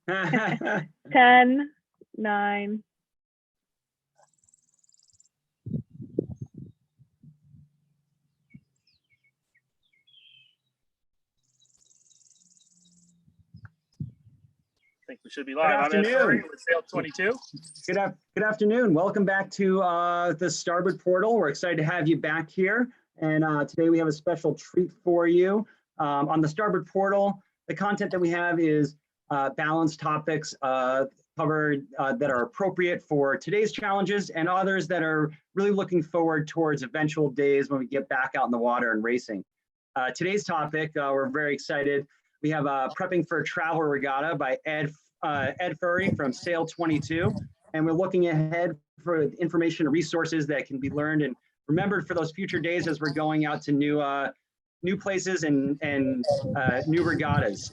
10, 9. I think we should be live. I'm Ed Furry with Sail22. Good afternoon. Welcome back to the Starboard Portal. We're excited to have you back here. And today we have a special treat for you. On the Starboard Portal, the content that we have is balanced topics covered that are appropriate for today's challenges and others that are really looking forward towards eventual days when we get back out in the water and racing. Today's topic, we're very excited. We have Prepping for a Travel Regatta by Ed Furry from Sail22. And we're looking ahead for information and resources that can be learned and remembered for those future days as we're going out to new places and new regattas.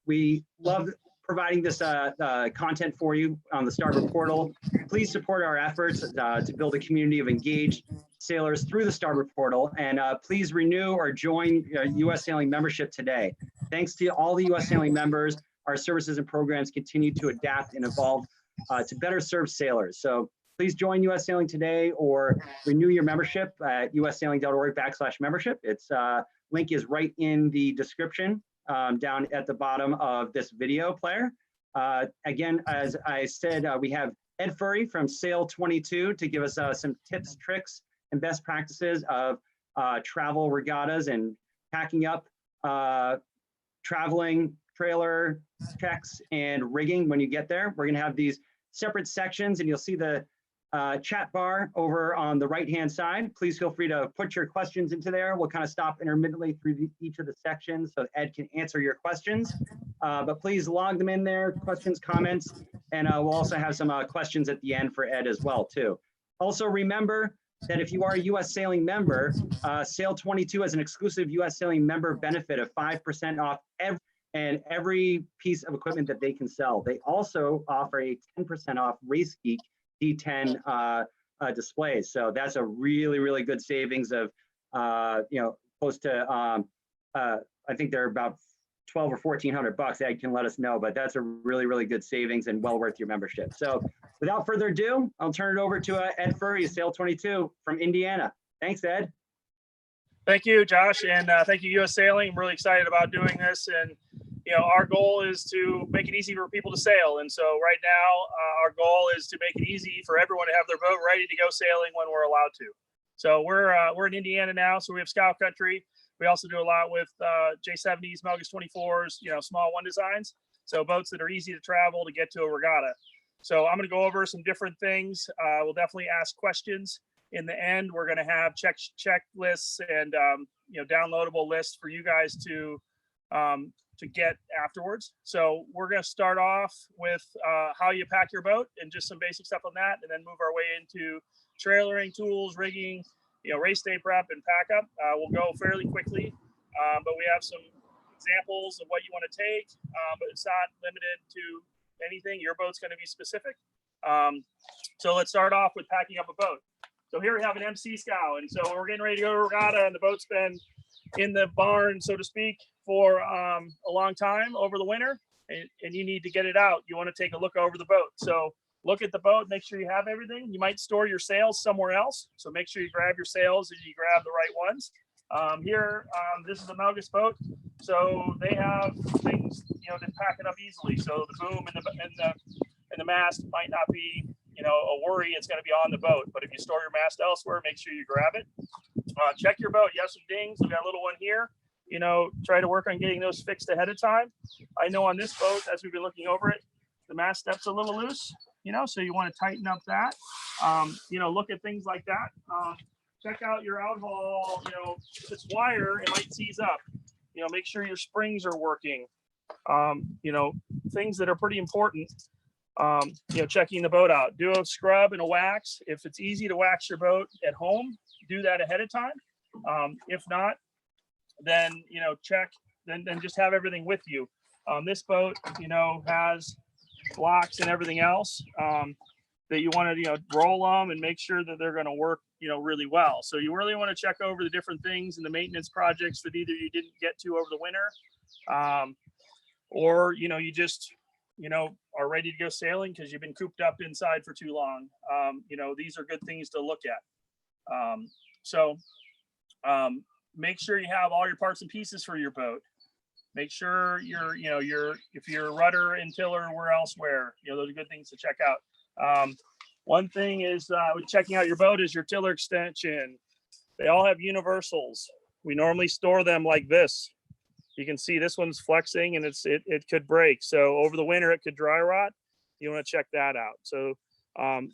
We love providing this content for you on the Starboard Portal. Please support our efforts to build a community of engaged sailors through the Starboard Portal, and please renew or join U.S. Sailing membership today. Thanks to all the U.S. Sailing members, our services and programs continue to adapt and evolve to better serve sailors. So please join U.S. Sailing today or renew your membership at ussailing.org/membership. Its link is right in the description down at the bottom of this video player. Again, as I said, we have Ed Furry from Sail22 to give us some tips, tricks, and best practices of travel regattas and packing up, traveling, trailer checks, and rigging when you get there. We're going to have these separate sections, and you'll see the chat bar over on the right-hand side. Please feel free to put your questions into there. We'll kind of stop intermittently through each of the sections so Ed can answer your questions. But please log them in there, questions, comments, and we'll also have some questions at the end for Ed as well, too. Also, remember that if you are a U.S. Sailing member, Sail22 has an exclusive U.S. Sailing member benefit of 5% off every piece of equipment that they can sell. They also offer a 10% off Race Geek D10 displays. So that's a really, really good savings of, close to, I think they're about $1,200 or $1,400. Ed can let us know, but that's a really, really good savings and well worth your membership. So without further ado, I'll turn it over to Ed Furry, Sail22 from Indiana. Thanks, Ed. Thank you, Josh, and thank you, U.S. Sailing. I'm really excited about doing this, and our goal is to make it easy for people to sail. And so right now, our goal is to make it easy for everyone to have their boat ready to go sailing when we're allowed to. So we're in Indiana now, so we have Scow Country. We also do a lot with J70s, Melgus 24s, small one designs. So boats that are easy to travel to get to a regatta. So I'm going to go over some different things. We'll definitely ask questions. In the end, we're going to have checklists and downloadable lists for you guys to get afterwards. So we're going to start off with how you pack your boat and just some basic stuff on that, and then move our way into trailering, tools, rigging, race day prep and pack up. We'll go fairly quickly, but we have some examples of what you want to take, but it's not limited to anything. Your boat's going to be specific. So let's start off with packing up a boat. So here we have an MC scow, and so we're getting ready to go to regatta, and the boat's been in the barn, so to speak, for a long time over the winter, and you need to get it out. You want to take a look over the boat. So look at the boat, make sure you have everything. You might store your sails somewhere else, so make sure you grab your sails and you grab the right ones. Here, this is a Melgus boat, so they have things to pack it up easily. So the boom and the mast might not be a worry. It's going to be on the boat, but if you store your mast elsewhere, make sure you grab it. Check your boat. You have some dings. We got a little one here. Try to work on getting those fixed ahead of time. I know on this boat, as we've been looking over it, the mast step's a little loose, so you want to tighten up that. Look at things like that. Check out your outhaul. If it's wire, it might seize up. Make sure your springs are working. Things that are pretty important. Checking the boat out. Do a scrub and a wax. If it's easy to wax your boat at home, do that ahead of time. If not, then check. Then just have everything with you. This boat, has blocks and everything else that you want to roll them and make sure that they're going to work really well. So you really want to check over the different things and the maintenance projects that either you didn't get to over the winter, or you just you know, are ready to go sailing because you've been cooped up inside for too long. You know, these are good things to look at. Make sure you have all your parts and pieces for your boat. Make sure if your rudder and tiller were elsewhere, you know, those are good things to check out. One thing is with checking out your boat is your tiller extension. They all have universals. We normally store them like this. You can see this one's flexing and it could break. So over the winter, it could dry rot. You want to check that out. So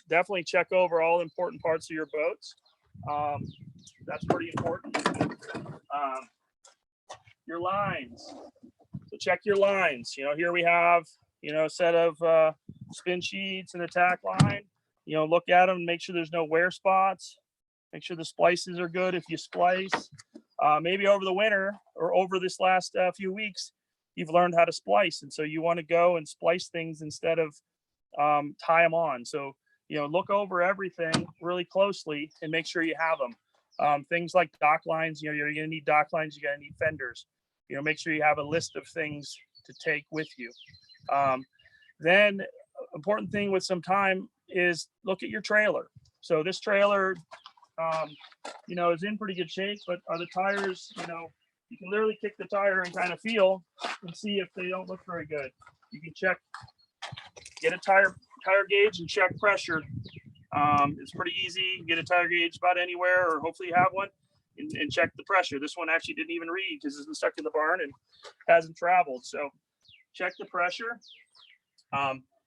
definitely check over all important parts of your boats. That's pretty important. Your lines. So check your lines. You know, here we have, you know, a set of spin sheets and a tack line. You know, look at them, make sure there's no wear spots. Make sure the splices are good if you splice. Maybe over the winter or over this last few weeks, you've learned how to splice. And so you want to go and splice things instead of tie them on. So, you know, look over everything really closely and make sure you have them. Things like dock lines, you know, you're going to need dock lines, you're going to need fenders. You know, make sure you have a list of things to take with you. Then important thing with some time is look at your trailer. So this trailer, you know, is in pretty good shape, but are the tires, you know, you can literally kick the tire and kind of feel and see if they don't look very good. You can check, get a tire gauge and check pressure. It's pretty easy. Get a tire gauge about anywhere, or hopefully you have one, and check the pressure. This one actually didn't even read because it's been stuck in the barn and hasn't traveled. So check the pressure.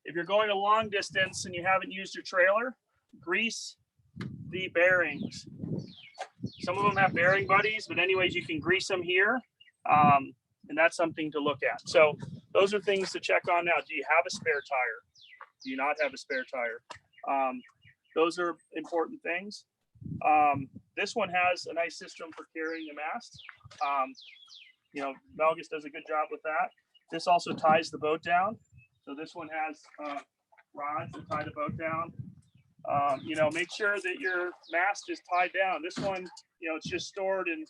If you're going a long distance and you haven't used your trailer, grease the bearings. Some of them have bearing buddies, but anyways, you can grease them here. And that's something to look at. So those are things to check on now. Do you have a spare tire? Do you not have a spare tire? Those are important things. This one has a nice system for carrying the mast. You know, Melgus does a good job with that. This also ties the boat down. So this one has rods to tie the boat down. You know, make sure that your mast is tied down. This one, you know, it's just stored in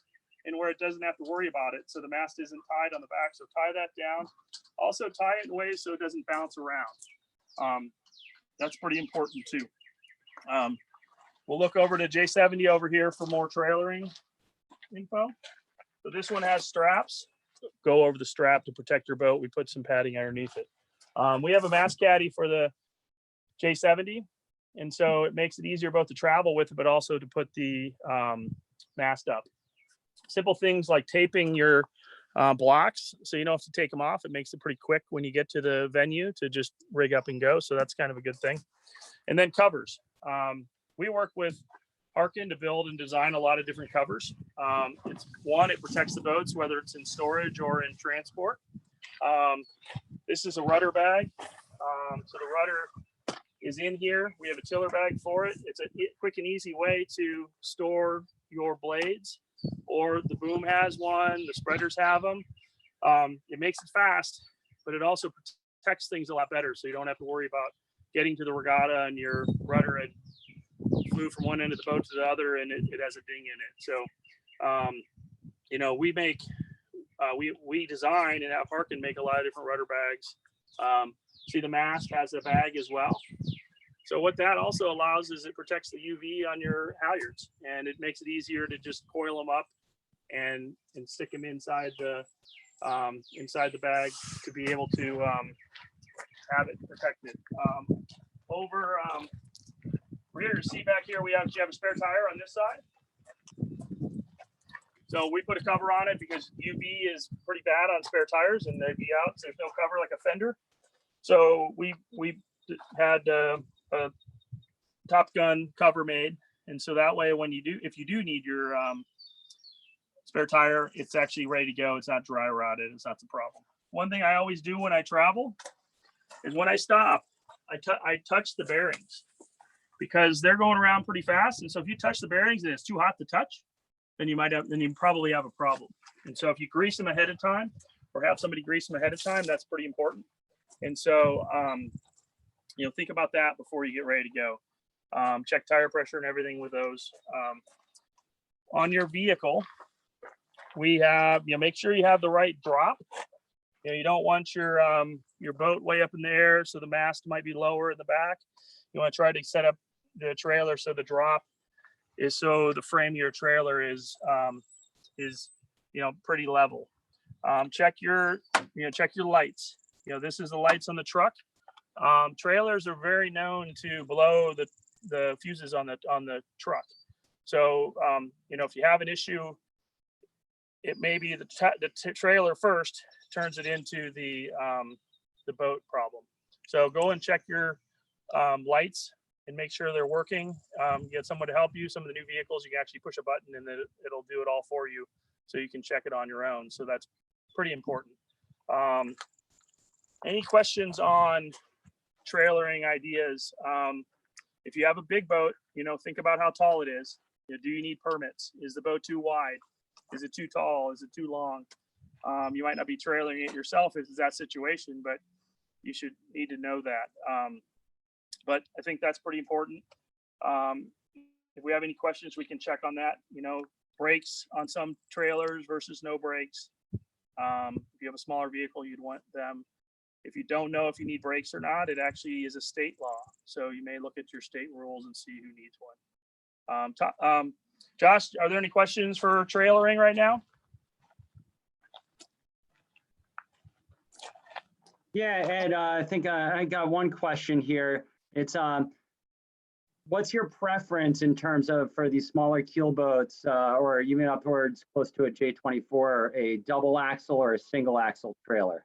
where it doesn't have to worry about it. So the mast isn't tied on the back. So tie that down. Also tie it in ways so it doesn't bounce around. That's pretty important too. We'll look over to J70 over here for more trailering info. So this one has straps. Go over the strap to protect your boat. We put some padding underneath it. We have a mast caddy for the J70. And so it makes it easier both to travel with it, but also to put the mast up. Simple things like taping your blocks so you don't have to take them off. It makes it pretty quick when you get to the venue to just rig up and go. So that's kind of a good thing. And then covers. We work with Harkin to build and design a lot of different covers. It protects the boats, whether it's in storage or in transport. This is a rudder bag. So the rudder is in here. We have a tiller bag for it. It's a quick and easy way to store your blades, or the boom has one, the spreaders have them. It makes it fast, but it also protects things a lot better. So you don't have to worry about getting to the regatta and your rudder had flew from one end of the boat to the other and it has a ding in it. So, you know, we make, we design and have Harkin make a lot of different rudder bags. See, the mast has a bag as well. So what that also allows is it protects the UV on your halyards, and it makes it easier to just coil them up and stick them inside the bag to be able to have it protected. We're here to see back here, we actually have a spare tire on this side. So we put a cover on it because UV is pretty bad on spare tires and they'd be out. So there's no cover like a fender. So we had a Top Gun cover made, and so that way when if you do need your spare tire, it's actually ready to go. It's not dry rotted. It's not the problem. One thing I always do when I travel is when I stop, I touch the bearings because they're going around pretty fast. And so if you touch the bearings and it's too hot to touch, then you probably have a problem. And so if you grease them ahead of time or have somebody grease them ahead of time, that's pretty important. And so, you know, think about that before you get ready to go. Check tire pressure and everything with those. On your vehicle, we have, you know, make sure you have the right drop. You know, you don't want your boat way up in the air, so the mast might be lower in the back. You want to try to set up the trailer so the drop is so the frame of your trailer is pretty level. Check your lights. You know, this is the lights on the truck. Trailers are very known to blow the fuses on the truck. So if you have an issue, it may be the trailer first turns it into the boat problem. So go and check your lights and make sure they're working. Get someone to help you. Some of the new vehicles, you can actually push a button and it'll do it all for you, so you can check it on your own. So that's pretty important. Any questions on trailering ideas? If you have a big boat, think about how tall it is. Do you need permits? Is the boat too wide? Is it too tall? Is it too long? You might not be trailering it yourself if it's that situation, but you should need to know that. But I think that's pretty important. If we have any questions, we can check on that. Brakes on some trailers versus no brakes. If you have a smaller vehicle, you'd want them. If you don't know if you need brakes or not, it actually is a state law. So you may look at your state rules and see who needs one. Josh, are there any questions for trailering right now? Yeah, Ed, I think I got one question here. It's what's your preference in terms of for these smaller keel boats or even upwards close to a J24, a double axle or a single axle trailer?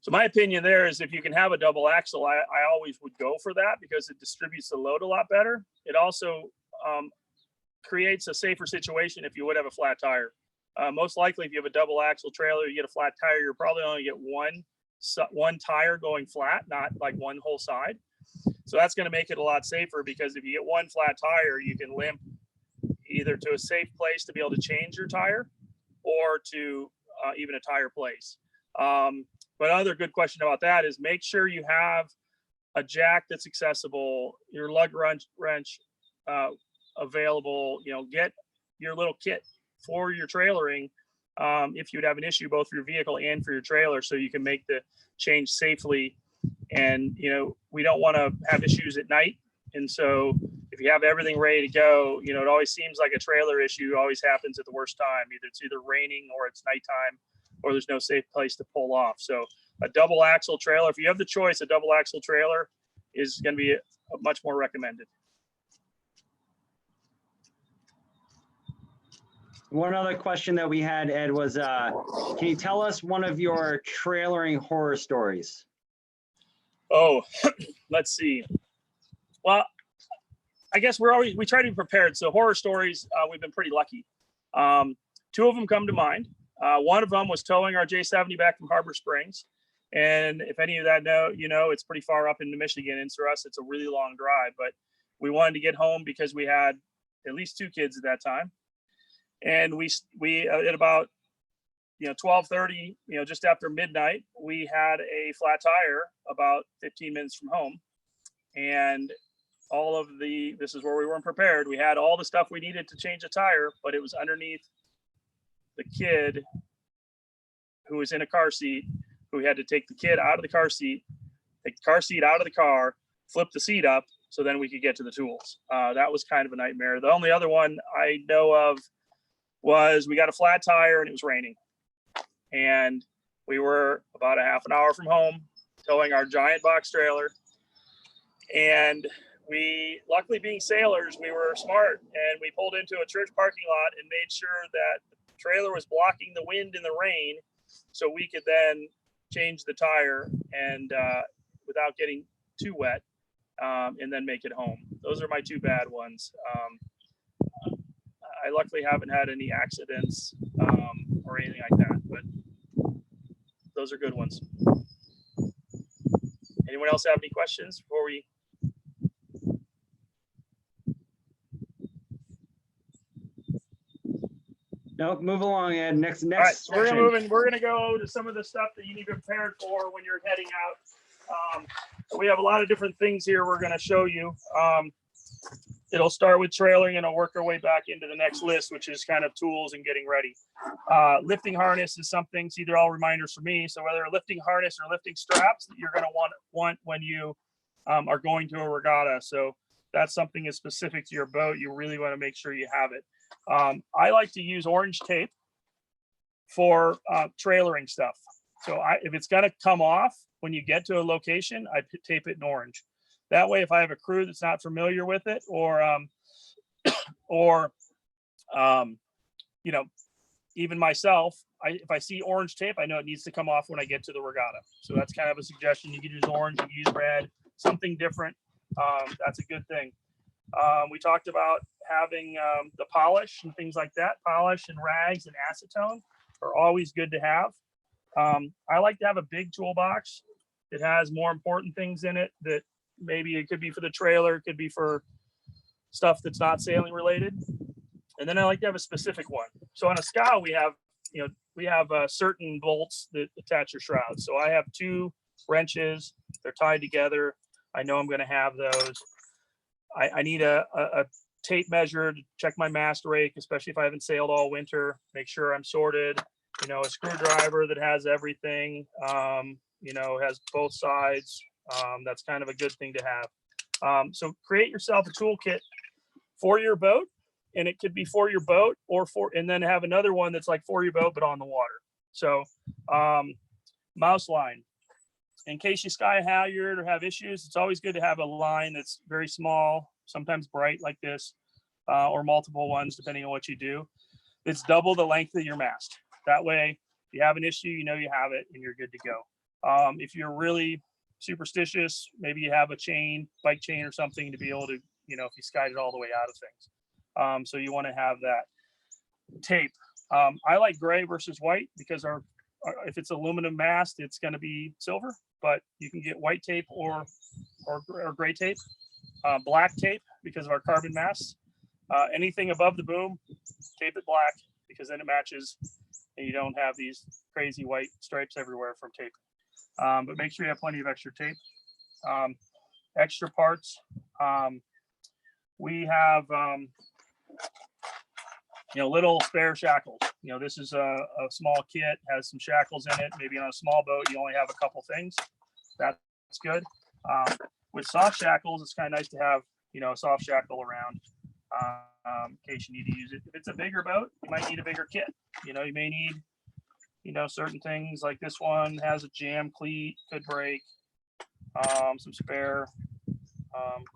So my opinion there is if you can have a double axle, I always would go for that because it distributes the load a lot better. It also creates a safer situation if you would have a flat tire. Most likely, if you have a double axle trailer, you get a flat tire, you're probably only get one tire going flat, not like one whole side. So that's going to make it a lot safer because if you get one flat tire, you can limp either to a safe place to be able to change your tire or to even a tire place. But another good question about that is make sure you have a jack that's accessible, your lug wrench available, get your little kit for your trailering if you'd have an issue both for your vehicle and for your trailer, so you can make the change safely. And we don't want to have issues at night, and so if you have everything ready to go, it always seems like a trailer issue always happens at the worst time. It's either raining or it's nighttime or there's no safe place to pull off. So a double axle trailer, if you have the choice, a double axle trailer is going to be much more recommended. One other question that we had, Ed, was can you tell us one of your trailering horror stories? Oh, let's see. Well, I guess we try to be prepared. So horror stories, we've been pretty lucky. Two of them come to mind. One of them was towing our J70 back from Harbor Springs. And if any of that it's pretty far up into Michigan. And for us, it's a really long drive, but we wanted to get home because we had at least two kids at that time. And we at about 12:30, just after midnight, we had a flat tire about 15 minutes from home. And this is where we weren't prepared. We had all the stuff we needed to change a tire, but it was underneath the kid who was in a car seat, who had to take the kid out of the car seat, take the car seat out of the car, flip the seat up so then we could get to the tools. That was kind of a nightmare. The only other one I know of was we got a flat tire and it was raining. And we were about a half an hour from home towing our giant box trailer. And we, luckily being sailors, we were smart and we pulled into a church parking lot and made sure that the trailer was blocking the wind and the rain so we could then change the tire and without getting too wet and then make it home. Those are my two bad ones. I luckily haven't had any accidents or anything like that, but those are good ones. Anyone else have any questions before we? Nope, move along, Ed. Next. All right, so we're gonna go to some of the stuff that you need to be prepared for when you're heading out. We have a lot of different things here we're gonna show you. it'll start with trailering and it'll work our way back into the next list, which is kind of tools and getting ready. Lifting harness is something, so they're all reminders for me. So whether a lifting harness or lifting straps that you're going to want when you are going to a regatta. So that's something that's specific to your boat. You really want to make sure you have it. I like to use orange tape for trailering stuff. So if it's going to come off when you get to a location, I tape it in orange. That way, if I have a crew that's not familiar with it, or you know, even myself, if I see orange tape, I know it needs to come off when I get to the regatta. So that's kind of a suggestion. You can use orange, you can use red, something different. That's a good thing. We talked about having the polish and things like that. Polish and rags and acetone are always good to have. I like to have a big toolbox. It has more important things in it that maybe it could be for the trailer, it could be for stuff that's not sailing related. And then I like to have a specific one. So on a scow, we have certain bolts that attach your shrouds. So I have 2 wrenches. They're tied together. I know I'm going to have those. I need a tape measure to check my mast rake, especially if I haven't sailed all winter. Make sure I'm sorted. You know, a screwdriver that has everything. You know, has both sides. That's kind of a good thing to have. So create yourself a toolkit for your boat, and it could be for your boat and then have another one that's like for your boat, but on the water. So mouse line, in case you sky a halyard or have issues, it's always good to have a line that's very small, sometimes bright like this, or multiple ones, depending on what you do. It's double the length of your mast. That way, if you have an issue, you know you have it and you're good to go. If you're really superstitious, maybe you have a chain, bike chain or something to be able to, you know, if you skied it all the way out of things. So you want to have that. Tape. I like gray versus white because if it's aluminum mast, it's going to be silver, but you can get white tape or gray tape. Black tape because of our carbon masts. Anything above the boom, tape it black because then it matches and you don't have these crazy white stripes everywhere from tape. But make sure you have plenty of extra tape. Extra parts. We have little spare shackles. You know, this is a small kit, has some shackles in it. Maybe on a small boat, you only have a couple things. That's good. With soft shackles, it's kind of nice to have, a soft shackle around in case you need to use it. If it's a bigger boat, you might need a bigger kit. You may need, certain things like this one has a jam cleat, could break, some spare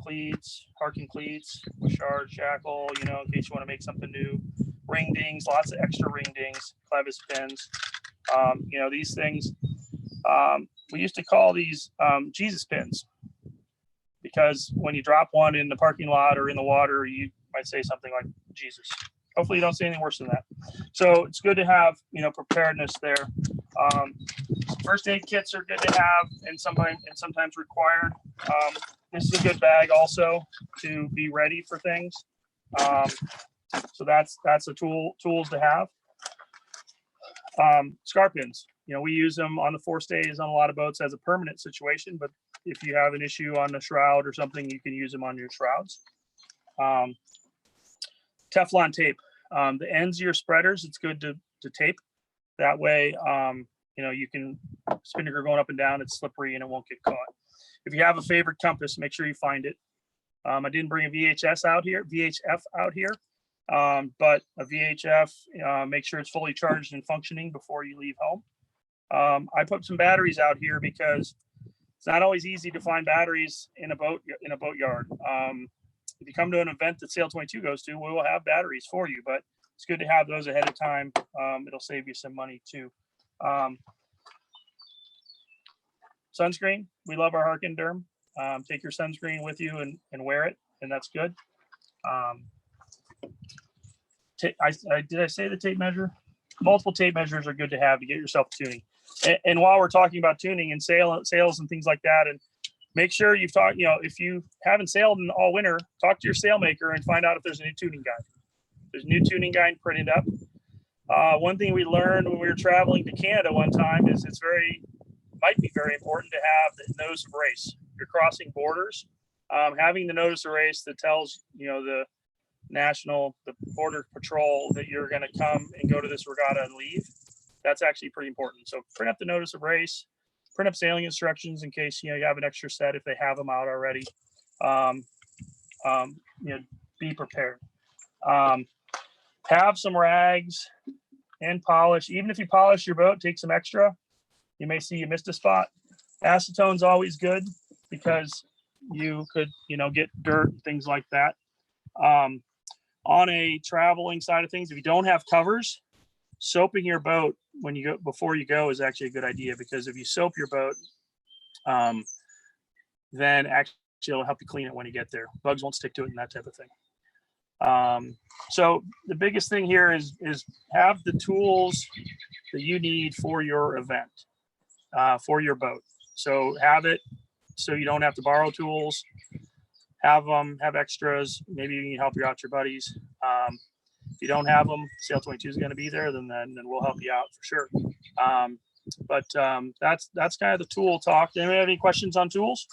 cleats, parking cleats, shard shackle, in case you want to make something new. Ring dings, lots of extra ring dings, clevis pins. These things, we used to call these Jesus pins because when you drop one in the parking lot or in the water, you might say something like Jesus. Hopefully you don't say anything worse than that. So it's good to have, preparedness there. First aid kits are good to have and sometimes required. This is a good bag also to be ready for things. So that's a tools to have. Scar pins, we use them on the forestays on a lot of boats as a permanent situation, but if you have an issue on the shroud or something, you can use them on your shrouds. Teflon tape, the ends of your spreaders, it's good to tape. That way, you can, spinnaker going up and down, it's slippery and it won't get caught. If you have a favorite compass, make sure you find it. I didn't bring a VHF out here, but a VHF, make sure it's fully charged and functioning before you leave home. I put some batteries out here because it's not always easy to find batteries in a boat yard. If you come to an event that Sail22 goes to, we will have batteries for you, but it's good to have those ahead of time. It'll save you some money too. Sunscreen, we love our Harkenderm. Take your sunscreen with you and wear it, and that's good. Did I say the tape measure? Multiple tape measures are good to have to get yourself tuning. And while we're talking about tuning and sales and things like that, and make sure you've talked, if you haven't sailed in all winter, talk to your sailmaker and find out if there's a new tuning guide. There's a new tuning guide printed up. One thing we learned when we were traveling to Canada one time is might be very important to have the nose of race. You're crossing borders. having the notice of race that tells, the border patrol that you're going to come and go to this regatta and leave. That's actually pretty important. So print up the notice of race, print up sailing instructions in case, you have an extra set if they have them out already. Be prepared. Have some rags and polish. Even if you polish your boat, take some extra. You may see you missed a spot. Acetone's always good because you could, get dirt and things like that. On a traveling side of things, if you don't have covers, soaping your boat before you go is actually a good idea, because if you soap your boat, then actually it'll help you clean it when you get there. Bugs won't stick to it and that type of thing. So the biggest thing here is have the tools that you need for your event, for your boat. So have it so you don't have to borrow tools. Have extras. Maybe you can help out your buddies. If you don't have them, Sail22 is going to be there. Then we'll help you out for sure. But that's kind of the tool talk. Anybody have any questions on tools?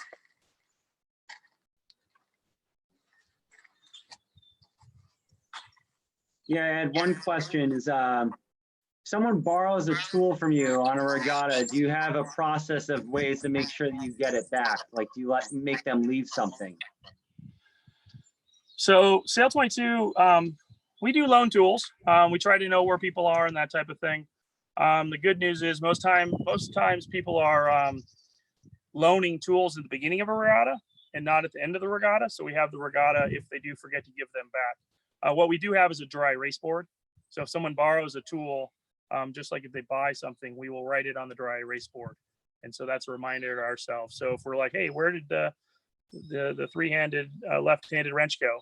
Yeah, I had one question. Is someone borrows a tool from you on a regatta, do you have a process of ways to make sure that you get it back? Like, do you make them leave something? So Sail22, we do loan tools. We try to know where people are and that type of thing. The good news is most times people are loaning tools at the beginning of a regatta and not at the end of the regatta. So we have the regatta if they do forget to give them back. What we do have is a dry erase board. So if someone borrows a tool, just like if they buy something, we will write it on the dry erase board. And so that's a reminder to ourselves. So if we're like, hey, where did the three-handed left-handed wrench go?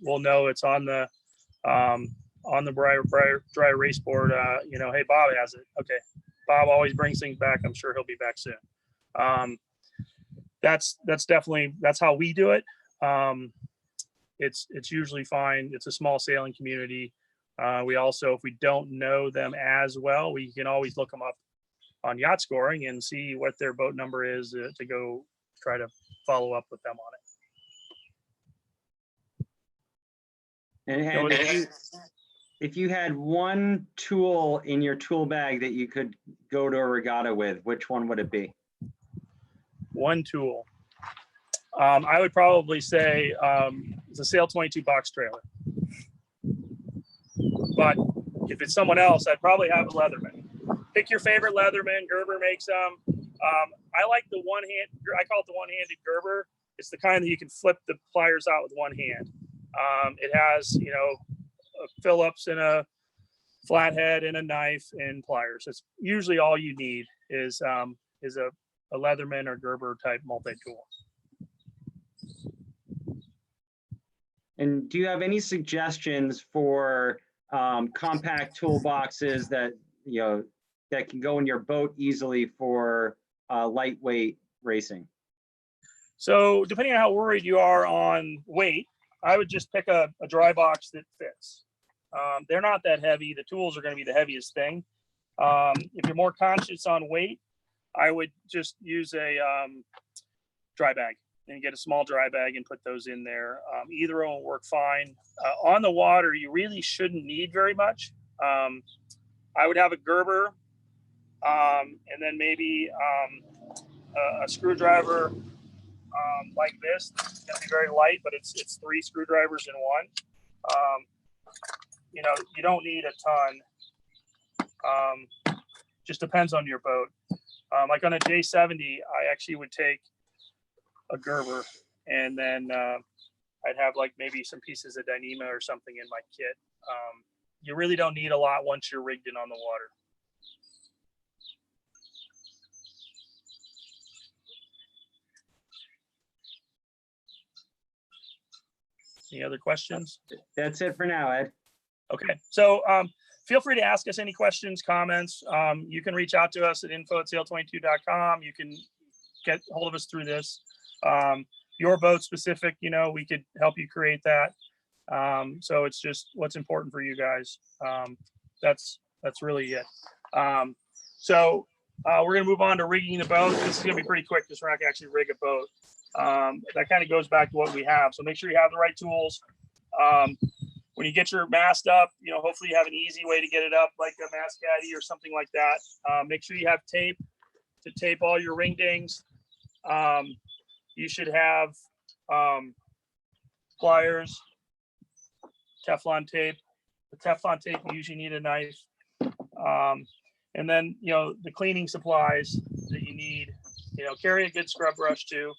We'll know it's on the dry erase board. Hey, Bob has it. Okay, Bob always brings things back. I'm sure he'll be back soon. That's how we do it. It's usually fine. It's a small sailing community. We also, if we don't know them as well, we can always look them up on yacht scoring and see what their boat number is to go try to follow up with them on it. And if you had one tool in your tool bag that you could go to a regatta with, which one would it be? One tool. I would probably say it's a Sail22 box trailer. But if it's someone else, I'd probably have a Leatherman. Pick your favorite Leatherman. Gerber makes them. I like the I call it the one-handed Gerber. It's the kind that you can flip the pliers out with one hand. It has, a Phillips and a flathead and a knife and pliers. It's usually all you need is a Leatherman or Gerber type multi-tool. And do you have any suggestions for compact toolboxes that that can go in your boat easily for lightweight racing? So depending on how worried you are on weight, I would just pick a dry box that fits. They're not that heavy. The tools are going to be the heaviest thing. If you're more conscious on weight, I would just use a dry bag and get a small dry bag and put those in there. Either will work fine. On the water, you really shouldn't need very much. I would have a Gerber and then maybe a screwdriver like this. It's going to be very light, but it's 3 screwdrivers in one. You don't need a ton. Just depends on your boat. Like on a J70, I actually would take a Gerber and then I'd have like maybe some pieces of Dyneema or something in my kit. You really don't need a lot once you're rigged in on the water. Any other questions? That's it for now, Ed. Okay, so feel free to ask us any questions, comments. You can reach out to us at info@sail22.com. You can get hold of us through this. Your boat specific, we could help you create that. So it's just what's important for you guys. That's really it. So We're going to move on to rigging the boat. This is going to be pretty quick because we're not going to actually rig a boat. That kind of goes back to what we have. So make sure you have the right tools. When you get your mast up, hopefully you have an easy way to get it up, like a mast caddy or something like that. Make sure you have tape to tape all your ring dings. You should have pliers, Teflon tape. The Teflon tape, you usually need a knife. And then, the cleaning supplies that you need, carry a good scrub brush too,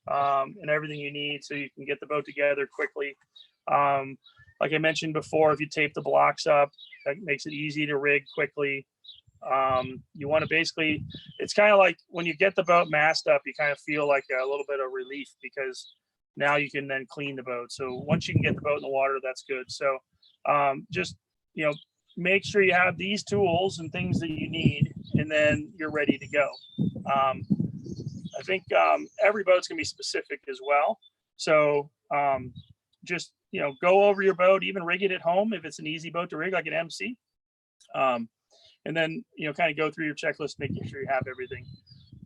and everything you need so you can get the boat together quickly. Like I mentioned before, if you tape the blocks up, that makes it easy to rig quickly. You want to basically, it's kind of like when you get the boat mast up, you kind of feel like a little bit of relief because now you can then clean the boat. So once you can get the boat in the water, that's good. So just, make sure you have these tools and things that you need, and then you're ready to go. I think every boat's gonna be specific as well. So just, go over your boat, even rig it at home if it's an easy boat to rig, like an MC. And then, kind of go through your checklist, making sure you have everything.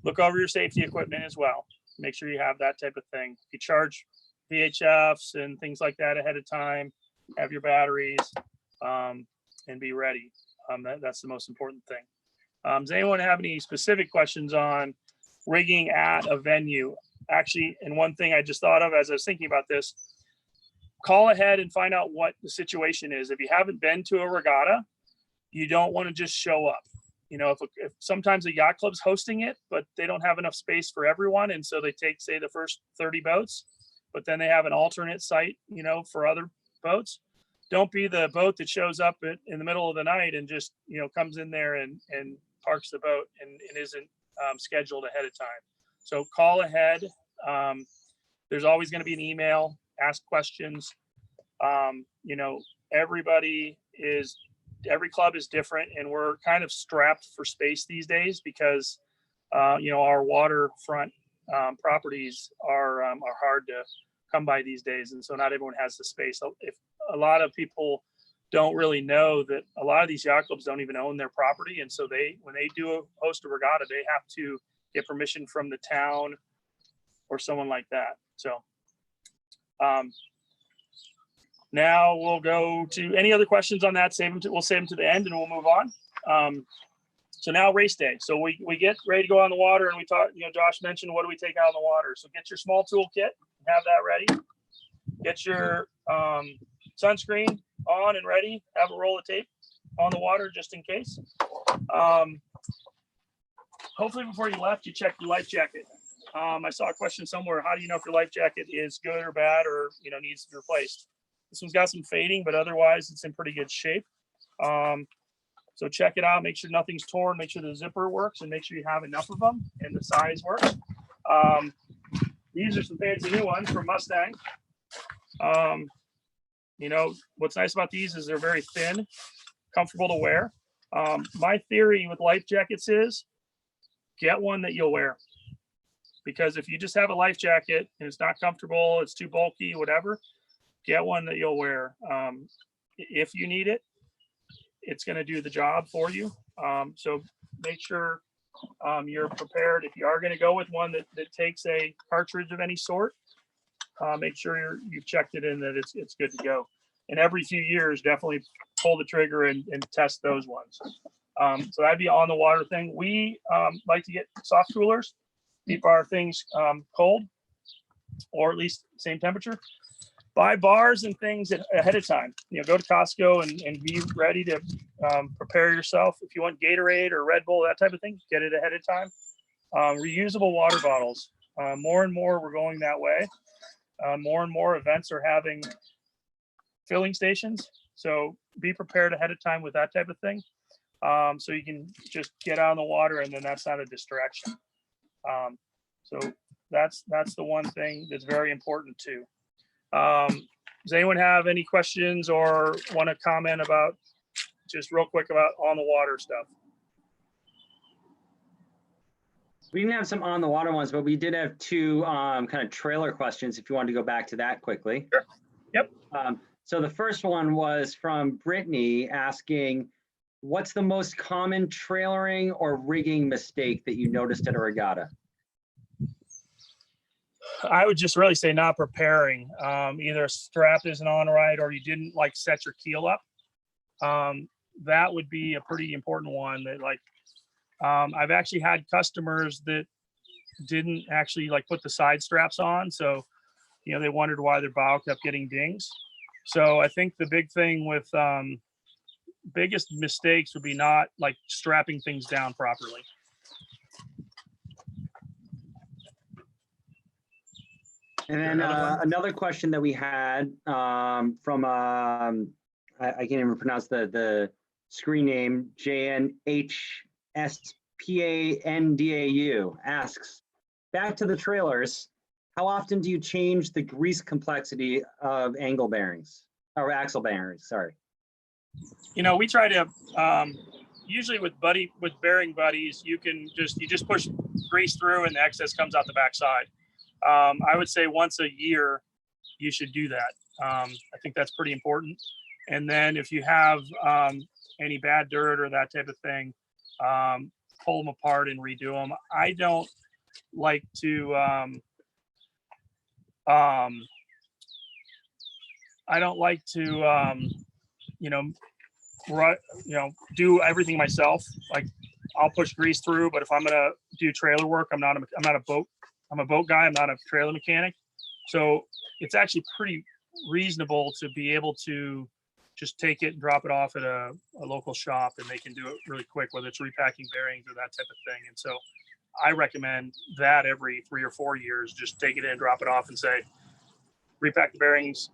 Look over your safety equipment as well. Make sure you have that type of thing. You charge VHFs and things like that ahead of time, have your batteries, and be ready. That's the most important thing. Does anyone have any specific questions on rigging at a venue? Actually, and one thing I just thought of as I was thinking about this, call ahead and find out what the situation is. If you haven't been to a regatta, you don't want to just show up. If sometimes a yacht club's hosting it, but they don't have enough space for everyone, and so they take, say, the first 30 boats, but then they have an alternate site, for other boats. Don't be the boat that shows up in the middle of the night and just, comes in there and parks the boat and isn't scheduled ahead of time. So call ahead. There's always going to be an email, ask questions. Every club is different, and we're kind of strapped for space these days because, our waterfront properties are hard to come by these days. And so not everyone has the space. So if a lot of people don't really know that a lot of these yacht clubs don't even own their property. And so when they do host a regatta, they have to get permission from the town or someone like that. So now we'll go to any other questions on that. We'll save them to the end and we'll move on. So now race day. So we get ready to go on the water, and we talked, Josh mentioned, what do we take out on the water? So get your small toolkit, have that ready. Get your sunscreen on and ready. Have a roll of tape on the water just in case. Hopefully before you left, you checked your life jacket. I saw a question somewhere. How do you know if your life jacket is good or bad or needs to be replaced? This one's got some fading, but otherwise it's in pretty good shape. So check it out. Make sure nothing's torn. Make sure the zipper works, and make sure you have enough of them and the size works. These are some fancy new ones from Mustang. What's nice about these is they're very thin, comfortable to wear. My theory with life jackets is get one that you'll wear, because if you just have a life jacket and it's not comfortable, it's too bulky, whatever, get one that you'll wear. If you need it, it's going to do the job for you. So make sure you're prepared. If you are going to go with one that takes a cartridge of any sort, make sure you've checked it in that it's good to go. And every few years, definitely pull the trigger and test those ones. So that'd be on the water thing. We like to get soft coolers, keep our things cold, or at least same temperature. Buy bars and things ahead of time. Go to Costco and be ready to prepare yourself. If you want Gatorade or Red Bull, that type of thing, get it ahead of time. Reusable water bottles. More and more we're going that way. More and more events are having filling stations. So be prepared ahead of time with that type of thing. So you can just get out on the water, and then that's not a distraction. So that's the one thing that's very important too. Does anyone have any questions or want to comment about, just real quick, about on the water stuff? We didn't have some on the water ones, but we did have two kind of trailer questions, if you wanted to go back to that quickly. Sure. Yep. So the first one was from Brittany asking, What's the most common trailering or rigging mistake that you noticed at a regatta? I would just really say not preparing. Either a strap isn't on right or you didn't like set your keel up. That would be a pretty important one. That like I've actually had customers that didn't actually like put the side straps on, so you know they wondered why their bow kept getting dings. So I think the big thing with biggest mistakes would be not like strapping things down properly. And then another question that we had from I can't even pronounce the screen name, JNHSPANDAU asks, back to the trailers, how often do you change the grease complexity of angle bearings or axle bearings? Sorry. You know, we try to usually with bearing buddies, you just push grease through and the excess comes out the backside. I would say once a year you should do that. I think that's pretty important. And then if you have any bad dirt or that type of thing, pull them apart and redo them. I don't like to do everything myself. Like I'll push grease through, but if I'm gonna do trailer work, I'm a boat guy. I'm not a trailer mechanic. So it's actually pretty reasonable to be able to just take it and drop it off at a local shop, and they can do it really quick, whether it's repacking bearings or that type of thing. And so I recommend that every 3 or 4 years, just take it in, drop it off and say, repack the bearings.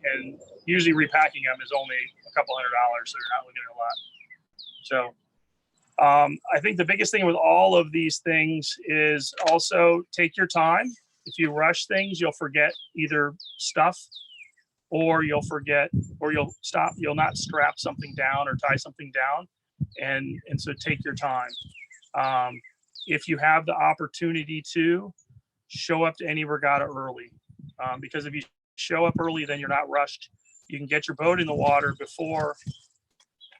And usually repacking them is only a couple $100, so you're not looking at a lot. So I think the biggest thing with all of these things is also take your time. If you rush things, you'll forget either stuff or you'll not strap something down or tie something down. And so take your time. If you have the opportunity to show up to any regatta early, because if you show up early, then you're not rushed. You can get your boat in the water before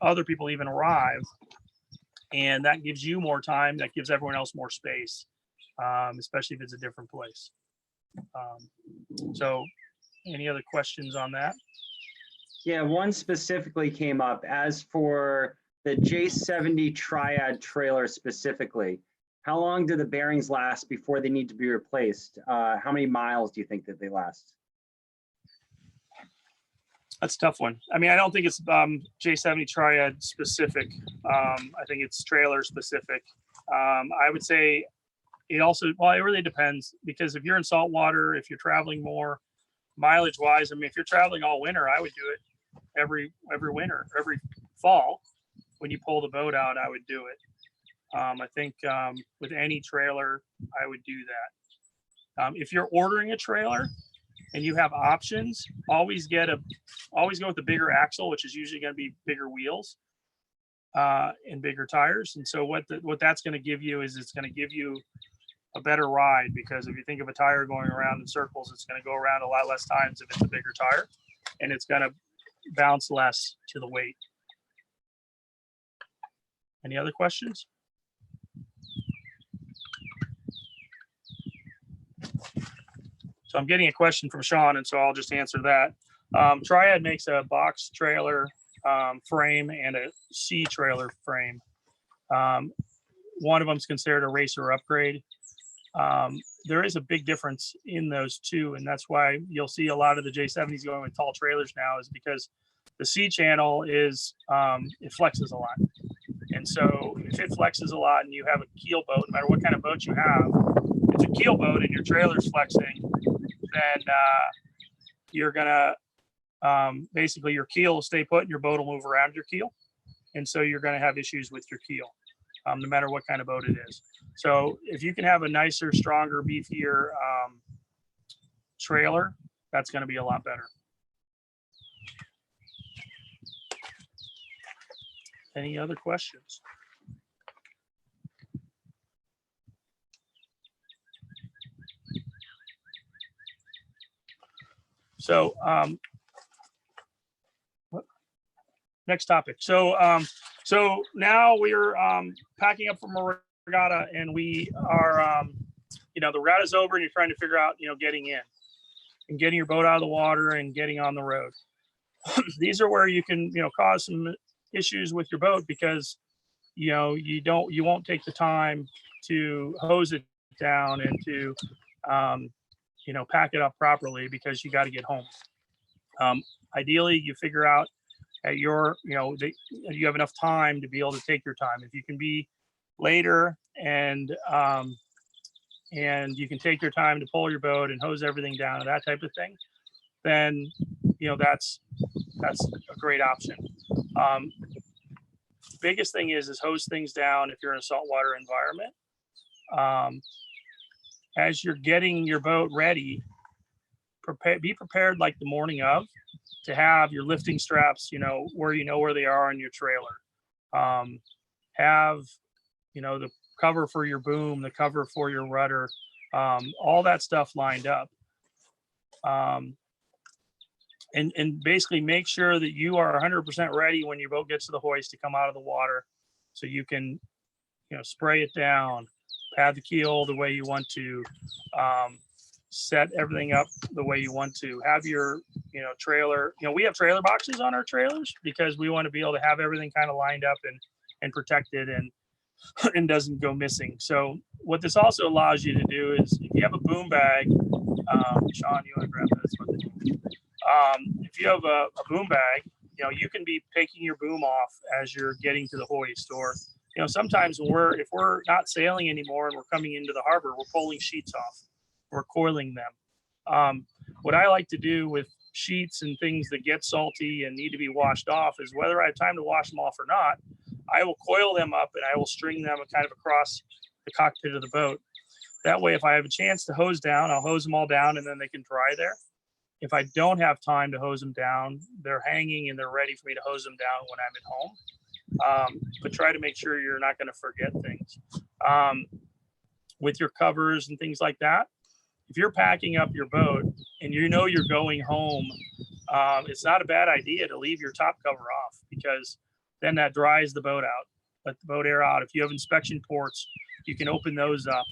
other people even arrive. And that gives you more time. That gives everyone else more space, especially if it's a different place. So any other questions on that? Yeah, one specifically came up. As for the J70 Triad trailer specifically, how long do the bearings last before they need to be replaced? How many miles do you think that they last? That's a tough one. I mean, I don't think it's J70 Triad specific. I think it's trailer specific. I would say it really depends, because if you're in saltwater, if you're traveling more mileage wise, I mean, if you're traveling all winter, I would do it every winter, every fall. When you pull the boat out, I would do it. I think with any trailer, I would do that. If you're ordering a trailer and you have options, always go with the bigger axle, which is usually going to be bigger wheels and bigger tires. And so what that's going to give you is it's going to give you a better ride, because if you think of a tire going around in circles, it's going to go around a lot less times if it's a bigger tire, and it's going to bounce less to the weight. Any other questions? So I'm getting a question from Sean, and so I'll just answer that. Triad makes a box trailer frame and a C trailer frame. One of them is considered a racer upgrade. There is a big difference in those two, and that's why you'll see a lot of the J70s going with tall trailers now, is because the C channel is it flexes a lot. And so if it flexes a lot and you have a keel boat, no matter what kind of boat you have, if it's a keel boat and your trailer's flexing, then you're gonna basically your keel will stay put and your boat will move around your keel. And so you're gonna have issues with your keel, no matter what kind of boat it is. So if you can have a nicer, stronger, beefier trailer, that's gonna be a lot better. Any other questions? So next topic. So So now we're packing up from a regatta, and we are, the regatta's over, and you're trying to figure out, getting in and getting your boat out of the water and getting on the road. These are where you can, cause some issues with your boat because, you won't take the time to hose it down and to, pack it up properly because you got to get home. Ideally, you figure out at your, you have enough time to be able to take your time. If you can be later and you can take your time to pull your boat and hose everything down and that type of thing, then, that's a great option. Biggest thing is hose things down if you're in a saltwater environment. As you're getting your boat ready, be prepared like the morning of to have your lifting straps, where they are on your trailer. Have, the cover for your boom, the cover for your rudder, all that stuff lined up. And basically make sure that you are 100% ready when your boat gets to the hoist to come out of the water, so you can, spray it down, pad the keel the way you want to, set everything up the way you want to. Have your, trailer. We have trailer boxes on our trailers because we want to be able to have everything kind of lined up and protected and doesn't go missing. So what this also allows you to do is if you have a boom bag, Sean, you want to grab this one? If you have a boom bag, you can be taking your boom off as you're getting to the hoist, or, sometimes if we're not sailing anymore and we're coming into the harbor, we're pulling sheets off, we're coiling them. What I like to do with sheets and things that get salty and need to be washed off is whether I have time to wash them off or not, I will coil them up and I will string them kind of across the cockpit of the boat. That way, if I have a chance to hose down, I'll hose them all down and then they can dry there. If I don't have time to hose them down, they're hanging and they're ready for me to hose them down when I'm at home. But try to make sure you're not going to forget things. With your covers and things like that, if you're packing up your boat and you're going home, it's not a bad idea to leave your top cover off because then that dries the boat out. Let the boat air out. If you have inspection ports, you can open those up.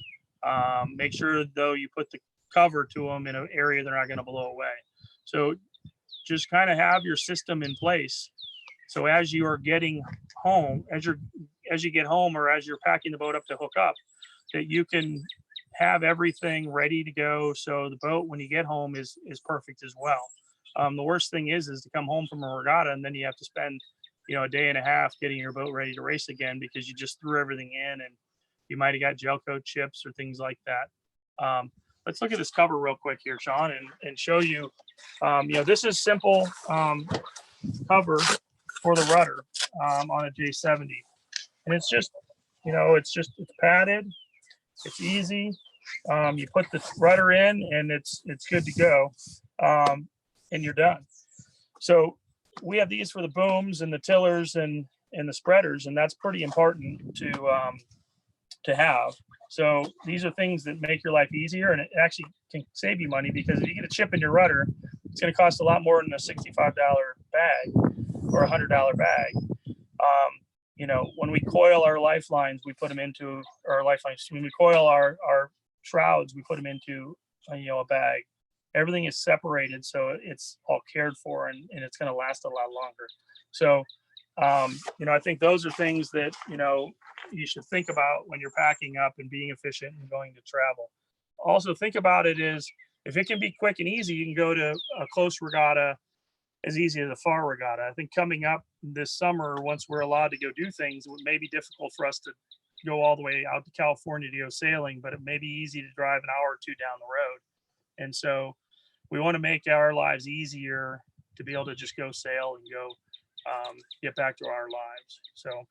Make sure, though, you put the cover to them in an area they're not going to blow away. So just kind of have your system in place. So as you are getting home, as you get home or as you're packing the boat up to hook up, that you can have everything ready to go. So the boat, when you get home, is perfect as well. The worst thing is to come home from a regatta and then you have to spend, a day and a half getting your boat ready to race again because you just threw everything in and you might have got gel coat chips or things like that. Let's look at this cover real quick here, Sean, and show you, this is simple cover for the rudder on a J70. And it's just, it's padded, it's easy. You put the rudder in and it's good to go, and you're done. So we have these for the booms and the tillers and the spreaders, and that's pretty important to have. So these are things that make your life easier, and it actually can save you money because if you get a chip in your rudder, it's going to cost a lot more than a $65 bag or a $100 bag. When we coil our lifelines, we put them into our lifelines. When we coil our shrouds, we put them into a bag. Everything is separated, so it's all cared for, and it's going to last a lot longer. So, I think those are things that you should think about when you're packing up and being efficient and going to travel. Also, think about it is if it can be quick and easy, you can go to a close regatta as easy as a far regatta. I think coming up this summer, once we're allowed to go do things, it may be difficult for us to go all the way out to California to go sailing, but it may be easy to drive an hour or two down the road. And so we want to make our lives easier to be able to just go sail and go get back to our lives. So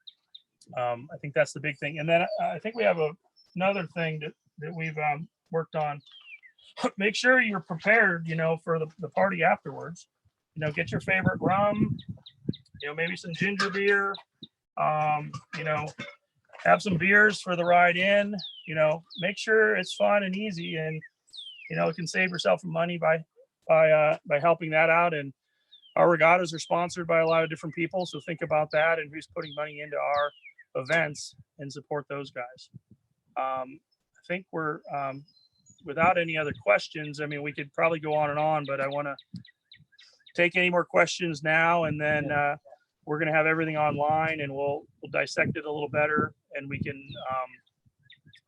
I think that's the big thing. And then I think we have another thing that we've worked on. Make sure you're prepared, for the party afterwards. Get your favorite rum, maybe some ginger beer, have some beers for the ride in, make sure it's fun and easy, and, you can save yourself some money by helping that out. And our regattas are sponsored by a lot of different people. So think about that and who's putting money into our events and support those guys. I think we're, without any other questions, I mean, we could probably go on, but I want to take any more questions now, and then we're going to have everything online, and we'll dissect it a little better, and we can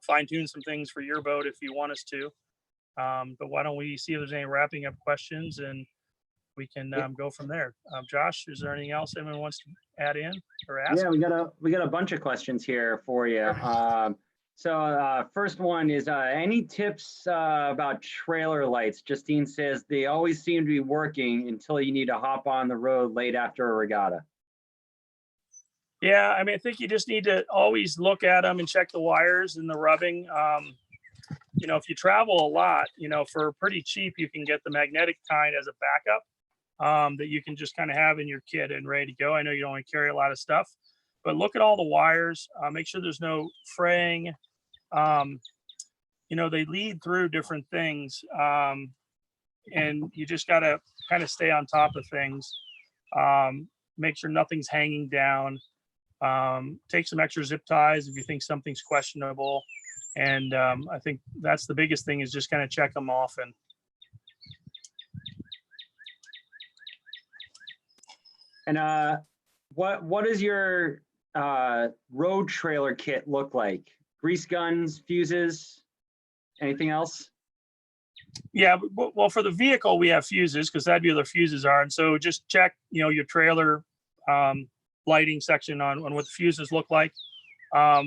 fine tune some things for your boat if you want us to. But why don't we see if there's any wrapping up questions, and we can go from there. Josh, is there anything else anyone wants to add in or ask? Yeah, we got a bunch of questions here for you. So first one is any tips about trailer lights? Justine says they always seem to be working until you need to hop on the road late after a regatta. Yeah, I mean, I think you just need to always look at them and check the wires and the rubbing. You know, if you travel a lot, you know, for pretty cheap, you can get the magnetic kind as a backup that you can just kind of have in your kit and ready to go. I know you don't want to carry a lot of stuff, but look at all the wires, make sure there's no fraying. You know, they lead through different things, and you just got to kind of stay on top of things. Make sure nothing's hanging down. Take some extra zip ties if you think something's questionable. And I think that's the biggest thing, is just kind of check them often. And what does your road trailer kit look like? Grease guns, fuses, anything else? Yeah, well, for the vehicle, we have fuses, because that'd be where the fuses are. And so just check, you know, your trailer lighting section on what the fuses look like. I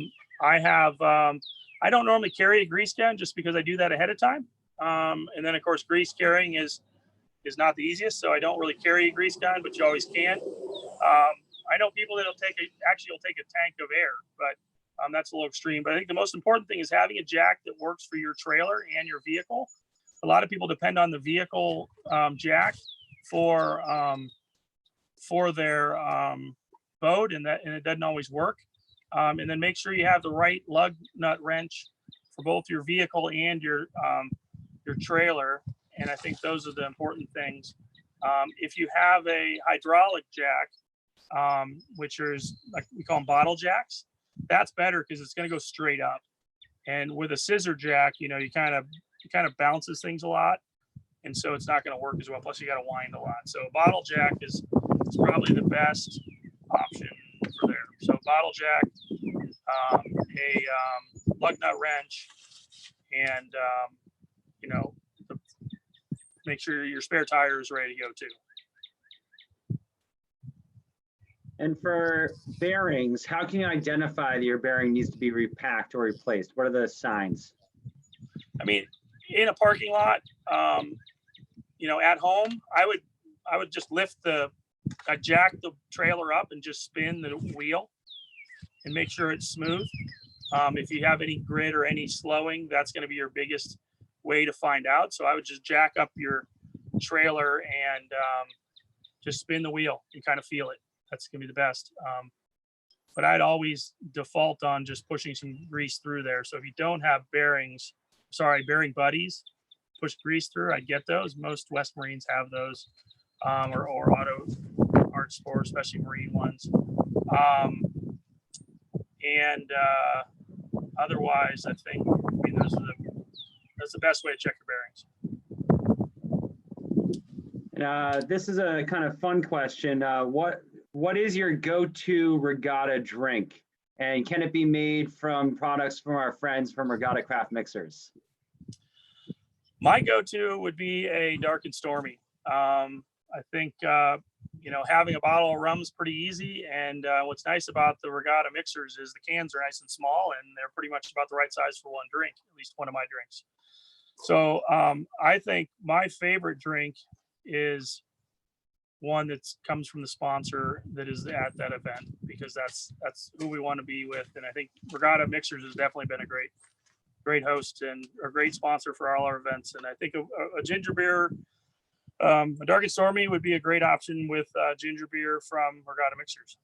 don't normally carry a grease gun just because I do that ahead of time. And then of course, grease carrying is not the easiest. So I don't really carry a grease gun, but you always can. I know people that'll take a tank of air, but that's a little extreme. But I think the most important thing is having a jack that works for your trailer and your vehicle. A lot of people depend on the vehicle jack for their boat, and it doesn't always work. And then make sure you have the right lug nut wrench for both your vehicle and your trailer. And I think those are the important things. If you have a hydraulic jack, which is, like, we call them bottle jacks, that's better because it's going to go straight up. And with a scissor jack, you know, it kind of bounces things a lot, and so it's not going to work as well. Plus, you got to wind a lot. So a bottle jack is probably the best option for there. So bottle jack, a lug nut wrench, and you know, make sure your spare tire is ready to go too. And for bearings, how can you identify that your bearing needs to be repacked or replaced? What are the signs? I mean, in a parking lot, you know, at home, I would just jack the trailer up and just spin the wheel and make sure it's smooth. If you have any grit or any slowing, that's going to be your biggest way to find out. So I would just jack up your trailer and just spin the wheel and kind of feel it. That's going to be the best. But I'd always default on just pushing some grease through there. So if you don't have bearing buddies, push grease through, I'd get those. Most West Marines have those, or Auto Art Sport, especially Marine ones. Otherwise, I think, I mean, that's the best way to check your bearings. This is a kind of fun question. What is your go-to regatta drink? And can it be made from products from our friends from Regatta Craft Mixers? My go-to would be a dark and stormy. I think, you know, having a bottle of rum is pretty easy. And what's nice about the Regatta mixers is the cans are nice and small, and they're pretty much about the right size for one drink, at least one of my drinks. So I think my favorite drink is one that comes from the sponsor that is at that event, because that's who we want to be with. And I think Regatta Mixers has definitely been a great host and a great sponsor for all our events. And I think a ginger beer, a dark and stormy would be a great option with ginger beer from Regatta Mixers.